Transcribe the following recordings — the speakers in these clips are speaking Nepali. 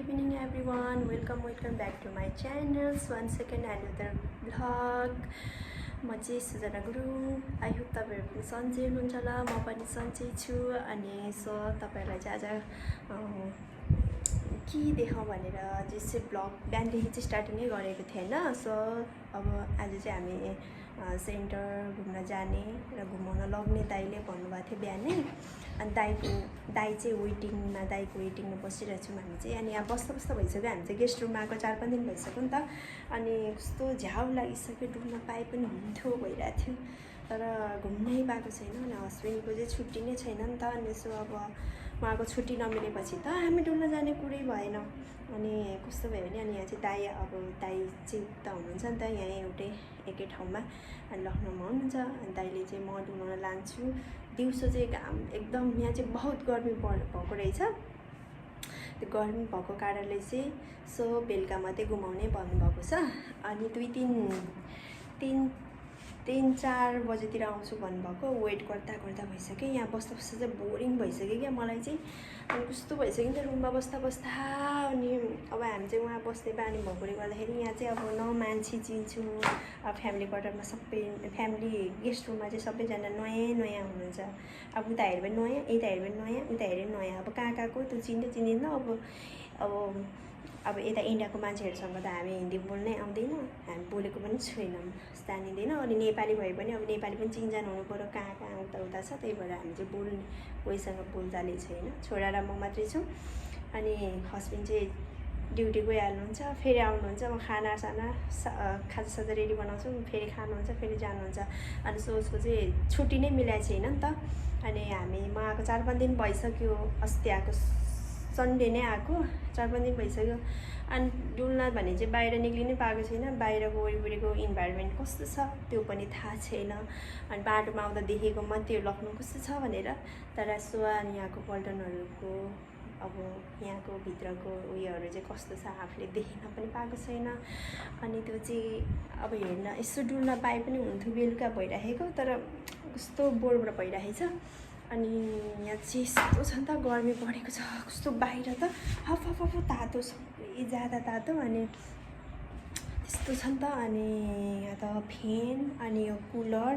evening everyone. Welcome back to my channel. Once again another vlog. म चाहिँ सुजना गुरुङ. आई होप तपाईहरु पनि सन्चै हुनुहुन्छ होला. म पनि सन्चै छु. अनि सो तपाईहरुलाई चाहिँ आज के देखाउँ भनेर चाहिँ ब्लग बिहानदेखि चाहिँ स्टार्ट नै गरेको थिएँ हैन. सो अब आज चाहिँ हामी सेन्टर घुम्न जाने र घुमाउन लग्ने दाइले भन्नुभएको थियो बिहानै. अनि दाइ चाहिँ दाइको वेटिङमा बसिरहेको छौँ हामी चाहिँ. अनि यहाँ बस्दा भइसक्यो. हामी चाहिँ गेस्ट रुममा आएको 4-5 दिन भइसक्यो नि त. अनि कस्तो झ्याउ लागिसक्यो. डुल्न पाए पनि हुन्थ्यो भइरहेको थियो. तर घुम्नै पाएको छैन. अनि हस्बेन्डको चाहिँ छुट्टी नै छैन नि त. अनि यसो अब उहाँको छुट्टी नमिलेपछि त हामी डुल्न जाने कुरै भएन. अनि कस्तो भयो भने अनि यहाँ चाहिँ दाइ चाहिँ उता हुनुहुन्छ नि त, यहाँ एकै ठाउँमा. अनि लखनऊमा हुनुहुन्छ. अनि दाइले चाहिँ म डुल्न लान्छु. दिउँसो चाहिँ घाम एकदम यहाँ चाहिँ बहुत गर्मी भएको रहेछ. त्यो गर्मी भएको कारणले चाहिँ सो बेलुका मात्रै घुमाउने भन्नुभएको छ. अनि 3-4 बजेतिर आउँछु भन्नुभएको. वेट गर्दा भइसक्यो. यहाँ बस्दा चाहिँ बोरिङ भइसक्यो क्या मलाई चाहिँ. अनि कस्तो भइसक्यो नि त रुममा बस्दा. अनि अब हामी चाहिँ उहाँ बस्ने बानी भएकोले गर्दाखेरि यहाँ चाहिँ अब न मान्छे चिन्छु. अब फ्यामिली क्वार्टरमा सबै फ्यामिली गेस्ट रुममा चाहिँ सबैजना नयाँ हुनुहुन्छ. अब उता हेऱ्यो भने नयाँ, यता हेऱ्यो भने नयाँ, उता हेऱ्यो भने नयाँ. अब कहाँको त्यो चिन्दैन. अब यता इन्डियाको मान्छेहरूसँग त हामी हिन्दी बोल्नै आउँदैन. हामी बोलेको पनि छैनौँ, जानिँदैन. अनि नेपाली भए पनि अब नेपाली पनि चिनजान हुनु पऱ्यो. कहाँ उता छ. त्यही भएर हामी चाहिँ बोल्ने कोहीसँग बोल्दाले छैन. छोरा र म मात्रै छौँ. अनि हस्बेन्ड चाहिँ ड्युटी गइहाल्नुहुन्छ. फेरि आउनुहुन्छ. म खाजासाजा रेडी बनाउँछु. फेरि खानुहुन्छ, फेरि जानुहुन्छ. अनि उसको चाहिँ छुट्टी नै मिलाएको छैन नि त. अनि म आएको 4-5 दिन भइसक्यो. अस्ति आएको सन्डे नै आएको. 4-5 दिन भइसक्यो. अनि डुल्न भने चाहिँ बाहिर निक्लिनै पाएको छैन. बाहिरको वरिपरिको इन्भाइरोमेन्ट कस्तो छ त्यो पनि थाहा छैन. अनि बाटोमा आउँदा देखेको मात्रै हो लखनऊ कस्तो छ भनेर. तर यसो अनि यहाँको पल्टनहरूको अब यहाँको भित्रको उयोहरू चाहिँ कस्तो छ आफूले देख्न पनि पाएको छैन. अनि त्यो चाहिँ अब हेर्न यसो डुल्न पाए पनि हुन्थ्यो. बेलुका भइराखेको तर कस्तो बोर भइरहेछ. अनि यहाँ चाहिँ यस्तो छ नि त, गर्मी बढेको छ. कस्तो बाहिर त हफ तातो सबै ज्यादा तातो. अनि त्यस्तो छ नि त. अनि यहाँ त फ्यान अनि यो कुलर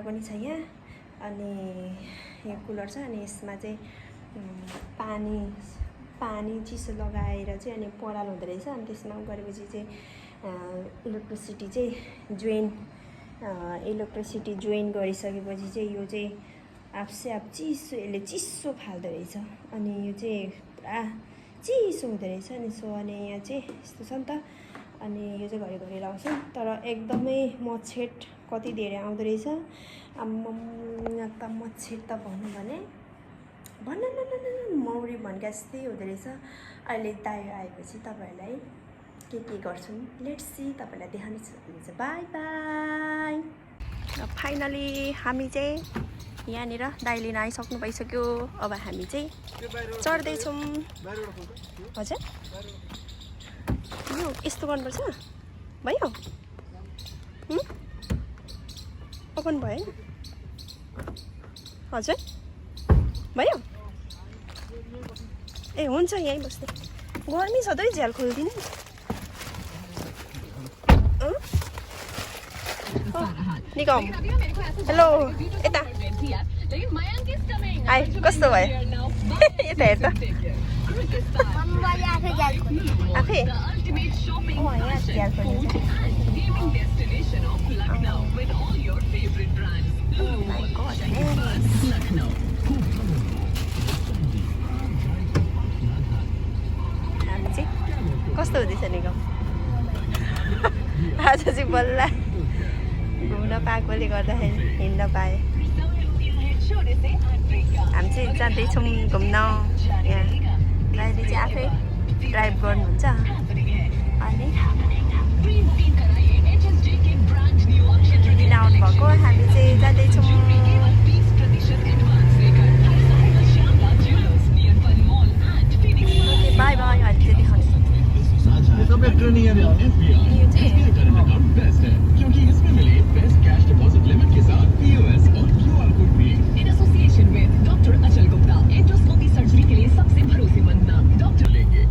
पनि छ यहाँ. अनि यो कुलर छ. अनि यसमा चाहिँ पानी चिसो लगाएर चाहिँ अनि पराल हुँदो रहेछ. अनि त्यसमा गरेपछि चाहिँ इलेक्ट्रिसिटी जोइन गरिसकेपछि चाहिँ यो चाहिँ आफसे आप यसले चिसो फाल्दो रहेछ. अनि यो चाहिँ पुरा चिसो हुँदो रहेछ. अनि अनि यहाँ चाहिँ यस्तो छ नि त. अनि यो चाहिँ घरि लाउँछु. तर एकदमै मच्छर कति धेरै आउँदो रहेछ. यहाँ त मच्छर त भन्न मौरी भन्का जस्तै हुँदो रहेछ. अहिले दाइ आएपछि तपाईँहरूलाई के गर्छु लेट्स सी. तपाईँलाई देखाउने छु. By by. फाइनली हामी चाहिँ यहाँनिर दाइ लिन आइसक्नु भइसक्यो. अब हामी चाहिँ चढ्दैछौँ. हजुर यो यस्तो गर्नुपर्छ. भयो ओपन भयो. हजुर भयो. ए हुन्छ यहीँ बस्दै. गर्मी छ त झ्याल खोलिदिनु. निकम हेलो यता आइ कस्तो भयो. यता हेर त आफै झ्याल खोलिन्छ. हामी चाहिँ कस्तो हुँदैछ निगम. आज चाहिँ बल्ल घुम्न पाएकोले गर्दाखेरि हिँड्न पाएँ. हामी चाहिँ जाँदैछौँ घुम्न. यहाँ दाइले चाहिँ आफै ड्राइभ गर्नुहुन्छ. अनि दिन आउनुभएको. हामी चाहिँ जाँदैछौँ. By by. अहिले चाहिँ देखाउने क्योंकि इसमें मिले बेस्ट कैश डिपॉजिट लिमिट के साथ POS और QR कोड भी in association with doctor Achal Gupta. Endoscopy surgery के लिए सबसे भरोसेमंद नाम. डॉक्टर लेंगे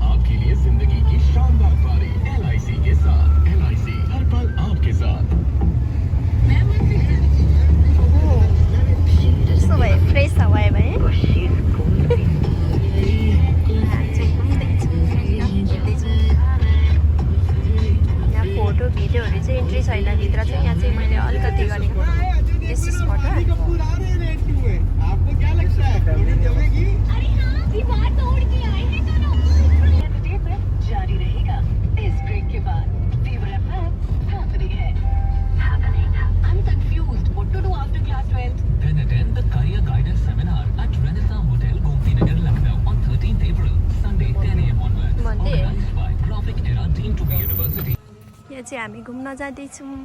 चाहिँ हामी घुम्न जाँदैछौँ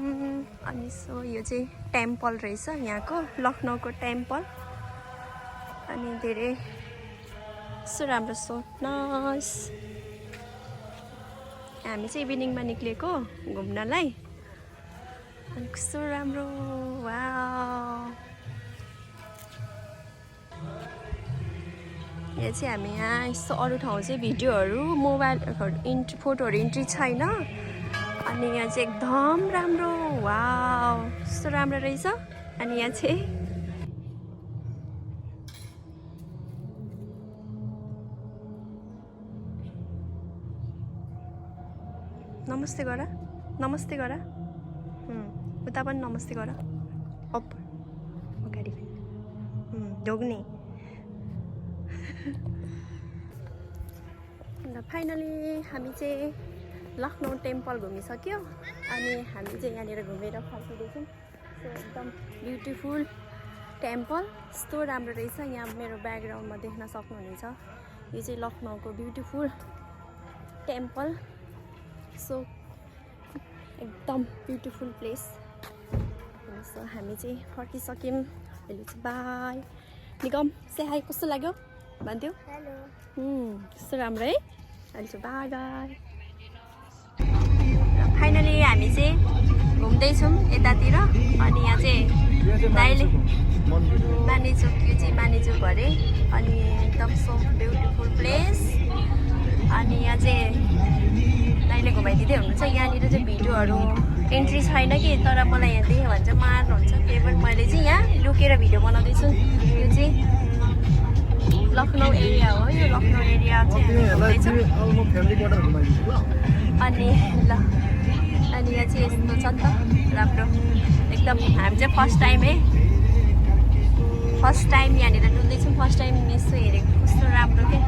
अनि सो यो चाहिँ टेम्पल रहेछ यहाँको लखनऊको टेम्पल अनि धेरै कस्तो राम्रो सोच्नुहोस् हामी चाहिँ इभिनिङमा निक्लेको घुम्नलाई अनि कस्तो राम्रो वाउ यहाँ चाहिँ हामी यहाँ यस्तो अरू ठाउँ चाहिँ भिडियोहरू मोबाइलहरू फोटोहरू इन्ट्री छैन अनि यहाँ चाहिँ एकदम राम्रो वाउ कस्तो राम्रो रहेछ अनि यहाँ चाहिँ नमस्ते गर नमस्ते गर उता पनि नमस्ते गर अप अगाडि ढोग्ने अन्त फाइनली हामी चाहिँ लखनऊ टेम्पल घुमिसक्यो अनि हामी चाहिँ यहाँनिर घुमेर फर्किँदैछौँ सो एकदम ब्युटिफुल टेम्पल यस्तो राम्रो रहेछ यहाँ मेरो ब्याकग्राउन्डमा देख्न सक्नुहुनेछ यो चाहिँ लखनऊको ब्युटिफुल टेम्पल सो एकदम ब्युटिफुल प्लेस सो हामी चाहिँ फर्किसक्यौँ अहिले चाहिँ बाई निगम से हाई कस्तो लाग्यो भन्थ्यो हेलो कस्तो राम्रो है अहिले चाहिँ बाई बाई फाइनली हामी चाहिँ घुम्दैछौँ यतातिर अनि यहाँ चाहिँ दाइले मानेचोक यो चाहिँ मानेचोक अरे अनि एकदम सो ब्युटिफुल प्लेस अनि यहाँ चाहिँ दाइले घुमाइदिँदै हुनुहुन्छ यहाँनिर चाहिँ भिडियोहरू एन्ट्री छैन कि तर मलाई यहाँ देख्यो भने चाहिँ मार्नुहुन्छ त्यही पनि मैले चाहिँ यहाँ लुकेर भिडियो बनाउँदैछु यो चाहिँ लखनऊ एरिया हो यो लखनऊ एरिया चाहिँ हामी घुम्दैछौँ अनि ल अनि यहाँ चाहिँ यस्तो छ नि त राम्रो एकदम हामी चाहिँ फर्स्ट टाइम यहाँनिर डुल्दैछौँ फर्स्ट टाइम यसो हेरेको कस्तो राम्रो क्या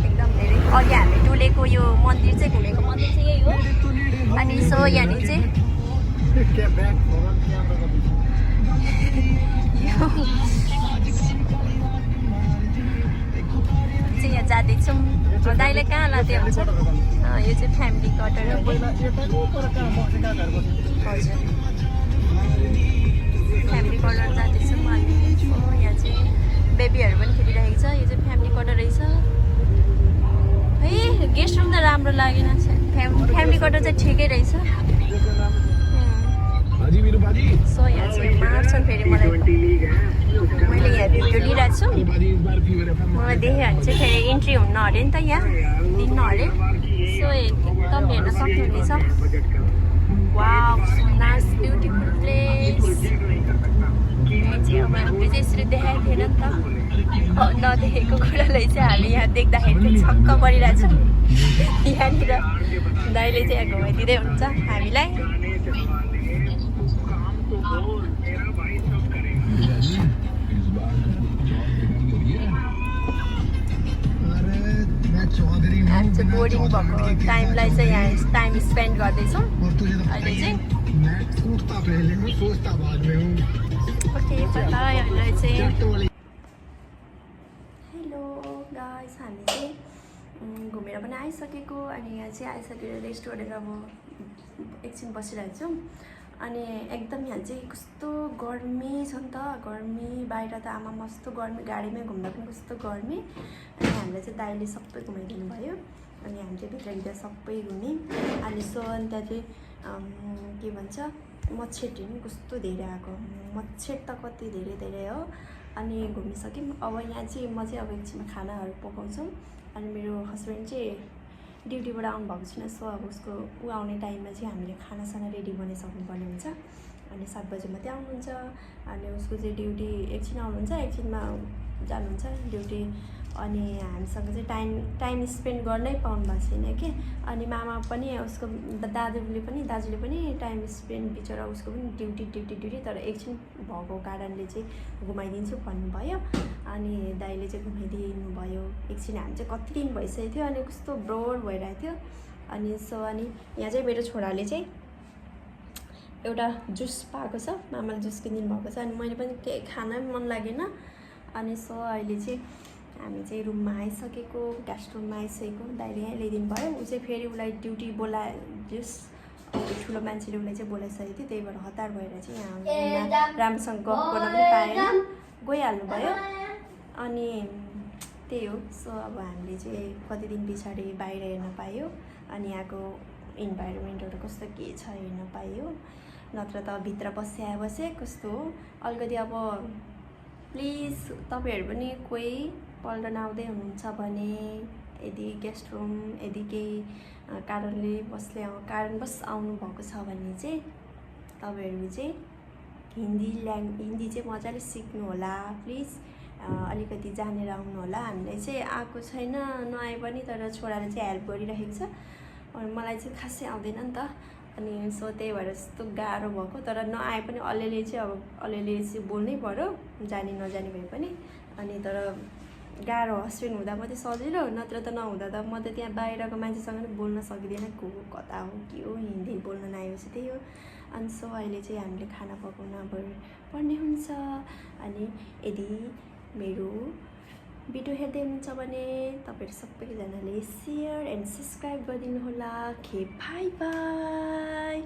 एकदम धेरै अघि हामी डुलेको यो मन्दिर चाहिँ घुमेको मन्दिर चाहिँ यही हो अनि सो यहाँनिर चाहिँ यहाँ जाँदैछौँ दाइले कहाँ लाँदै हुन्छ यो चाहिँ फ्यामिली क्वार्टर हो हजुर फ्यामिली क्वार्टर जाँदैछौँ अनि यहाँ चाहिँ बेबीहरू पनि खेलिरहेको छ यो चाहिँ फ्यामिली क्वार्टर रहेछ है गेस्ट रुम त राम्रो लागेन फ्यामिली क्वार्टर चाहिँ ठिकै रहेछ सो यहाँ चाहिँ मार्छन् फेरि मलाई मैले यहाँ भिडियो लिइरहेको छु मलाई देखेँ भने चाहिँ फेरि इन्ट्री हुन्न अरे नि त यहाँ दिन्न अरे सो एकदम हेर्न सक्नुहुनेछ वाउ नाइस ब्युटिफुल प्लेस अब हामीले चाहिँ यसरी देखाएको थिएन नि त नदेखेको कुरालाई चाहिँ हामी यहाँ देख्दाखेरि चाहिँ छक्क परिरहेको छौँ यहाँनिर दाइले चाहिँ यहाँ घुमाइदिँदै हुन्छ हामीलाई हामी चाहिँ बोर्डिङ भएको टाइमलाई चाहिँ यहाँ टाइम स्पेन्ड गर्दैछौँ अहिले चाहिँ ओके अहिले चाहिँ हेलो गाइस हामी चाहिँ घुमेर पनि आइसकेको अनि यहाँ चाहिँ आइसकेर रेस्ट गरेर अब एकछिन बसिरहेको छौँ अनि एकदम यहाँ चाहिँ कस्तो गर्मी छ नि त गर्मी बाहिर त आमा मस्तो गर्मी गाडीमै घुम्दा पनि कस्तो गर्मी अनि हामीलाई चाहिँ दाइले सबै घुमाइदिनु भयो अनि हामी चाहिँ भित्र सबै घुम्यौँ अनि सो अनि त्यहाँ चाहिँ के भन्छ मच्छेटी पनि कस्तो धेरै आएको मच्छेट त कति धेरै हो अनि घुमिसक्यौँ अब यहाँ चाहिँ म चाहिँ अब एकछिन खानाहरू पकाउँछौँ अनि मेरो हस्बेन्ड चाहिँ ड्युटीबाट आउनुभएको छैन सो अब उसको ऊ आउने टाइममा चाहिँ हामीले खानासाना रेडी बनाइसक्नुपर्ने हुन्छ अनि 7 बजी मात्रै आउनुहुन्छ अनि उसको चाहिँ ड्युटी एकछिन आउनुहुन्छ एकछिनमा जानुहुन्छ ड्युटी अनि हामीसँग चाहिँ टाइम स्पेन्ड गर्नै पाउनु भएको छैन कि अनि मामा पनि उसको दाजुले पनि टाइम स्पेन्ड बिचरा उसको पनि ड्युटी तर एकछिन भएको कारणले चाहिँ घुमाइदिन्छु भन्नुभयो अनि दाइले चाहिँ घुमाइदिनु भयो एकछिन हामी चाहिँ कति दिन भइसकेको थियो अनि कस्तो बोर भइरहेको थियो अनि सो अनि यहाँ चाहिँ मेरो छोराले चाहिँ एउटा जुस पाएको छ मामाले जुस किनिदिनु भएको छ अनि मैले पनि केही खान पनि मन लागेन अनि सो अहिले चाहिँ हामी चाहिँ रुममा आइसकेको गेस्ट रुममा आइसकेको दाइले यहाँ ल्याइदिनु भयो ऊ चाहिँ फेरि उसलाई ड्युटी बोलाए जस ठुलो मान्छेले उसलाई चाहिँ बोलाइसकेको थियो, त्यही भएर हतार भएर चाहिँ यहाँ राम्रोसँग गफ गर्न पनि पाएन, गइहाल्नु भयो। अनि त्यही हो। सो अब हामीले चाहिँ कति दिन पछाडि बाहिर हेर्न पायो अनि यहाँको इन्भाइरोमेन्टहरू कस्तो के छ हेर्न पायो, नत्र त भित्र बसे कस्तो हो। अलिकति अब प्लिज तपाईँहरू पनि कोही पल्टन आउँदै हुनुहुन्छ भने यदि गेस्ट रुम यदि केही कारणवश आउनुभएको छ भने चाहिँ तपाईँहरू चाहिँ हिन्दी चाहिँ मजाले सिक्नु होला प्लिज। अलिकति जानेर आउनु होला। हामीलाई चाहिँ आएको छैन, नआए पनि तर छोराले चाहिँ हेल्प गरिरहेको छ। अनि मलाई चाहिँ खासै आउँदैन नि त, अनि सो त्यही भएर यस्तो गाह्रो भएको। तर नआए पनि अलिअलि चाहिँ बोल्नै पर्यो, जानी नजानी भए पनि। अनि तर गाह्रो हस्बेन्ड हुँदा मात्रै सजिलो, नत्र त नहुँदा त म त त्यहाँ बाहिरको मान्छेसँग पनि बोल्न सक्दिनँ। को कता हो के हो, हिन्दी बोल्न नआएपछि त्यही हो। अनि सो अहिले चाहिँ हामीले खाना पकाउन पर्ने हुन्छ। अनि यदि मेरो भिडियो हेर्दै हुनुहुन्छ भने तपाईँहरू सबैजनाले सेयर एन्ड सब्सक्राइब गरिदिनु होला। By by.